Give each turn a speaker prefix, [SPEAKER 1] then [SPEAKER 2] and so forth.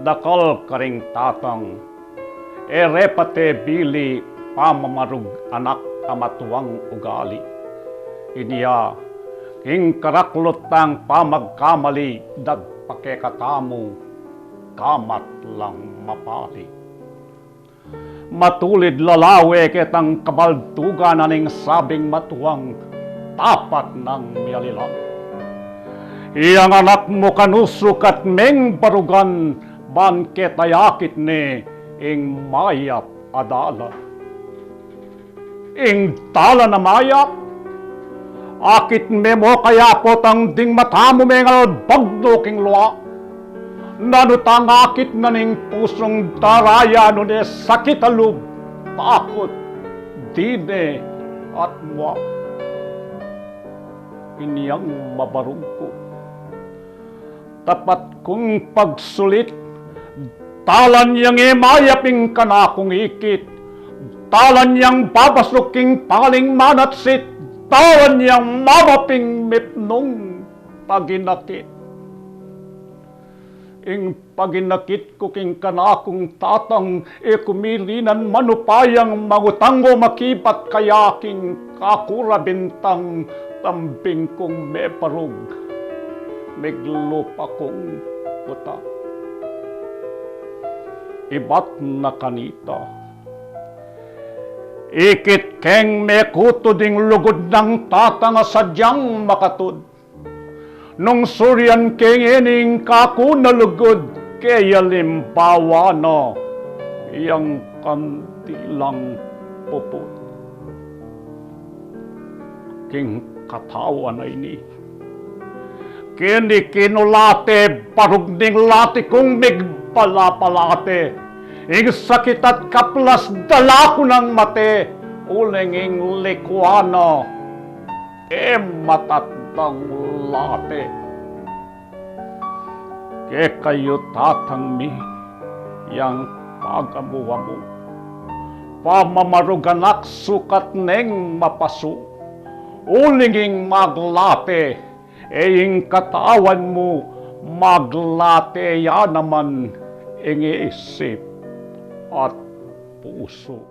[SPEAKER 1] dakal karing tatang, erepate bili pamamarug anak amatuang ugali. Iniya, king karaklot tang pamagkamali, dagpakekatamu, kamat lang mapali. Matulid lalawe ketang kabaltugan aning sabing matuang, tapat ng mialilang. Iyang anak mo kanusok at meng barugan, banket ayakit ni ing mayap adala. Ing tala na mayap, akit memo kaya po tang ding matamu mengal bagno king luwa. Nanutang akit na ning pusong daraya no ne sakit alub, takot, dine at mwa. Iniyang mabarug ko. Tapat kong pagsulit, talan yang imayaping kanakong ikit, talan yang babasuking paling manatsit, talan yang mamaping mipnong paginakit. Ing paginakit ko king kanakong tatang, kumirinan manupayang mangutango makipat kayaking kakura bintang tambing kong meparug. Meglupa kong puta. Ibat na kanita. Ikit keng mekuto ding lugod ng tatang sadyang makatud. Nung suryan keng ining kaku na lugod, kaya limbawa na iyang kantilang puput. King katawan na ini. Kini kinulate, parugning lati kong migpalapalate. Ing sakit at kaplas, dala ko ng mate. Uling ing likwana, matatang late. Ke kayo tatang mi, yang pagamuwa mo. Pamamaruganak sukat neng mapasu. Uling ing maglate, ing katawan mo maglate ya naman ing isip at puso.